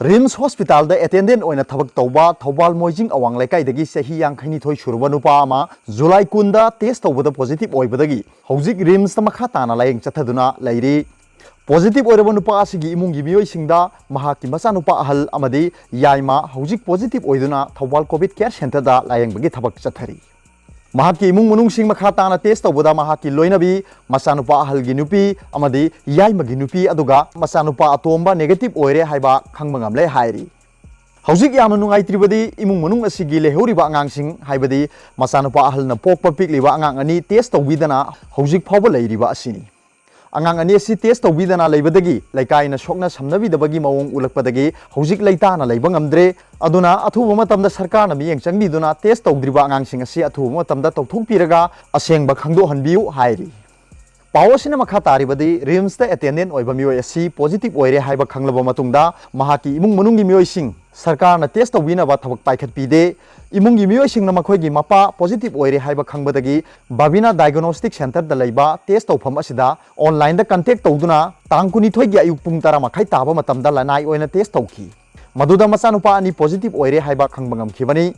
RIMS hospital attendant थबक तौबा थौबाल मोइजिंग अवांग लेकाइदगी चही यांखैनिथोई सुरबा नुपा अमा जुलाई 10 टेस्ट तौबदा पॉजिटिव ओइबदगी हौजिक रिम्स मखा ताना लायेंग चथदुना लैरी पॉजिटिव ओइरबा नुपा असिगी इमुंगी मियोइसिंगदा महाकी मचा नुपा अहल अमदी याइमा हौजिक पॉजिटिव ओइदुना थौबाल कोविड केयर सेंटर दा लायेंगबगी थबक चथरी महाकी इमुंग मनुंगसिंग मखा ताना टेस्ट तौबदा महाकी लोइनबी मचानुपा अहलगी नुपी अमदी याइमगी नुपी अदुगा मचानुपा अतोंबा नेगेटिव ओइरे हाइबा खंगबा ngamle हाइरी हौजिक यामना नुंगाइत्रिबदी इमुंग मनुंग असिगी लेहौरिबा अंगांगसिंग हाइबदी मचानुपा अहलना पोकपा पिकलिबा अंगांग अनि टेस्ट तौबीदना हौजिक फावबा लैरिबा असिनी अंगांग अनि असि टेस्ट तौबीदना लैबदगी लैकाइना सोकना समनबीदबगी मवोंग उलकपदगी हौजिक लैताना लैबा ngamdre अदुना अथुबा मतमदा सरकारना मियेंग चंगबीदुना टेस्ट तौद्रिबा अंगांगसिंग असि अथुबा मतमदा तौथोकपीरगा असेंगबा खंगदोहनबियु हाइरी पाओसिना मखा तारिबदी रिम्स दा अटेंडेंट ओइबा मियोय असि पॉजिटिव ओइरे हाइबा खंगलबा मतुंगदा महाकी इमुंग मनुंगी मियोयसिंग सरकारना test तौबीनाबा थबक पाइखतपीदे इमुंगी मियोयसिंगना मखोयगी Mopa positive ओइरे हाइबा खंगबदगी बाबिना diagnostic centre दा लैबा टेस्ट तौफम असिदा ऑनलाइन दा कांटेक्ट तौदुना तांग 19 गी अयुक पुंग 10 मखाई ताबा मतमदा लनाई ओइना टेस्ट तौखी मदुदा मचानुपा अनि पॉजिटिव ओइरे हाइबा खंगबा ngamkhibani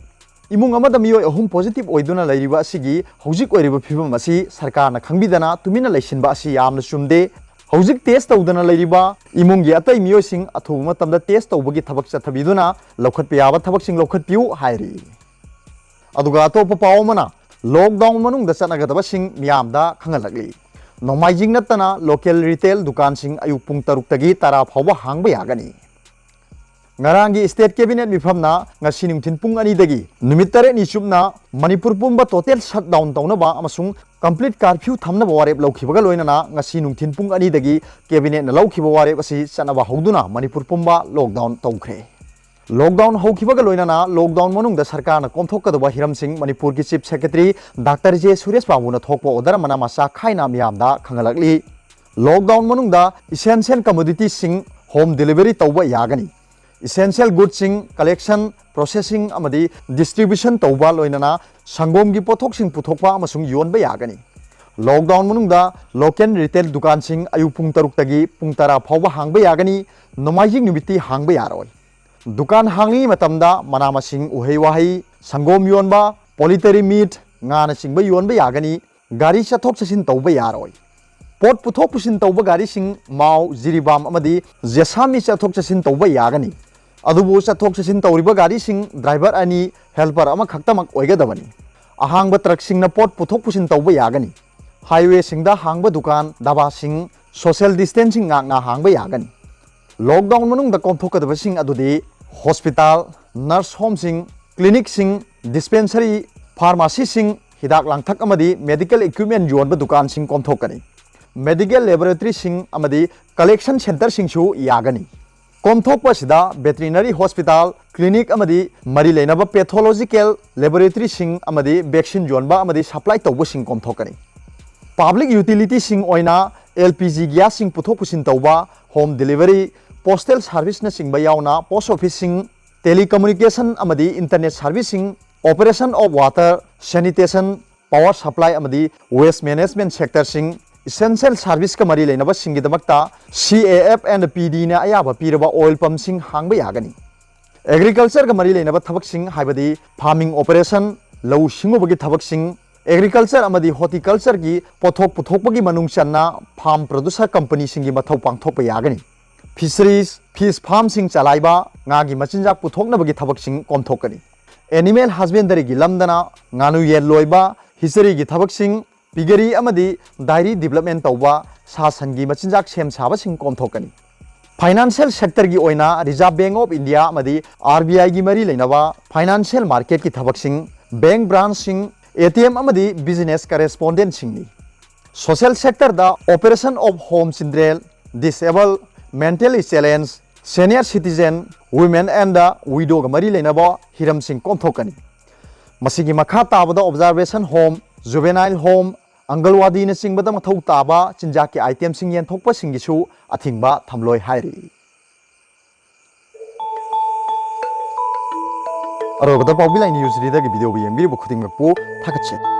इमुंग अमदा मियोय अहुम पॉजिटिव ओइदुना लैरिबा असिगी हौजिक ओइरिबा फिबम असि सरकारना खंगबीदना तुमिना लैसिनबा असि यामना चुमदे हौजिक टेस्ट तौदना लैरिबा इमुंगी अतै मियोयसिंग अथुबा मतमदा टेस्ट तौबगी थबक चथबीदुना लौखत पियाबा थबकसिंग लौखत पियु हाइरी अदुगा अतोप पावमना लॉकडाउन मनुंग दा चनगदबसिंग मियामदा खंगलगली नोमाइजिंग नतना लोकल रिटेल दुकान सिंग अयुक पुंग 10 तगी 10 फावबा हांगबा यागनी ngarangi state cabinet mifamna ngasi nungthin pung ani dagi numit 8 ni chupna manipur pumba total shutdown tawna ba amasung complete curfew thamna warep laukhibaga loinana ngasi nungthin pung ani dagi cabinet na laukhiba warep asi chanaba hoduna manipur pumba lockdown tawkhre lockdown hokhibaga loinana lockdown manung da sarkar na komthokadaba hiram singh manipur ki chief secretary dr j suresh babu na thokpa order mana masa khaina miyamda khangalakli lockdown manung da essential commodity sing home delivery tawba yagani essential goods sing collection processing amadi distribution tawba loinana sangom gi pothok sing puthokpa amasung yonba yagani lockdown manungda local retail dukan sing ayu pung 6 tagi pung 10 phawba hangba yagani nomaijing numiti hangba yaroi dukan hangli matamda manama sing uhei wahai sangom yonba poultry meat ngana singba yonba yagani gari chathok chasin tawba yaroi pot puthok pusin tawba gari sing mau jiribam amadi jesami chathok chasin tawba yagani अदुबो चथोक चसिन तौरिबा गाड़ी सिंग driver अनि helper अमा खक्तमक ओइगदबनी अहांग truck सिंग न pot पुथोक पुसिन तौबा यागनी highway सिंग दा हांग दुकान दबा सिंग सोशल डिस्टेंसिंग ना हांग यागनी लॉकडाउन मनुंग दा कोंथोकदबा सिंग अदुदि हॉस्पिटल नर्स होम सिंग क्लिनिक सिंग डिस्पेंसरी फार्मेसी सिंग हिदाक लांगथक अमदी मेडिकल इक्विपमेंट योनबा दुकान सिंग कोंथोकनी मेडिकल लेबोरेटरी सिंग अमदी कलेक्शन सेंटर सिंगसु यागनी कोमथोकपसिदा वेटरिनरी हॉस्पिटल क्लिनिक अमदी मरी लेनबा पैथोलॉजिकल लेबोरेटरी सिंग अमदी वैक्सीन जोनबा अमदी सप्लाई तौबा सिंग कोमथोकनी पब्लिक यूटिलिटी सिंग ओइना एलपीजी गैस सिंग पुथोक पुसिन तौबा होम डिलीवरी पोस्टल सर्विस न सिंग यावना पोस्ट ऑफिस सिंग टेलीकम्युनिकेशन अमदी इंटरनेट सर्विस सिंग operation of water sanitation power supply अमदी वेस्ट मैनेजमेंट सेक्टर सिंग essential service ka mari leinaba singi damakta CAF and PD na ayaba piraba oil pump sing hangba yagani agriculture ka mari leinaba thabak sing haibadi farming operation lau singobagi thabak sing agriculture amadi horticulture gi pothok puthokbagi manung channa farm producer company singi mathau pangthokpa yagani fisheries fish farm sing chalaiba ngagi machinjak puthoknabagi thabak sing komthokani animal husbandry gi lamdana nganu yen loiba fishery gi thabak sing piggery अमदी dairy development तौबा सासनगी मचिंजाक सेम साबसिंग कोमथोकनी financial sector की ओइना Reserve Bank of India अमदी आरबीआई की मरी लेनबा फाइनेंशियल मार्केट की थबकसिंग बैंक ब्रांच सिंग एटीएम अमदी बिजनेस करेस्पोंडेंट सिंगनी सोशल सेक्टर दा operation of home children disable mentally challenge senior citizen women and the widow का मरी लेनबा हिरम सिंग कोमथोकनी मसिगी मखा ताबदा observation home juvenile home anganwadi न सिंगबदा मथौ ताबा चिंजाक के आइटम सिंग येनथोकपा सिंगिसु अथिंगबा थमलोय हाइरी अरोबदा पाउबिलाई न्यूज रीडर की वीडियो भी यंगबी बुखुदिंगपु थाकचे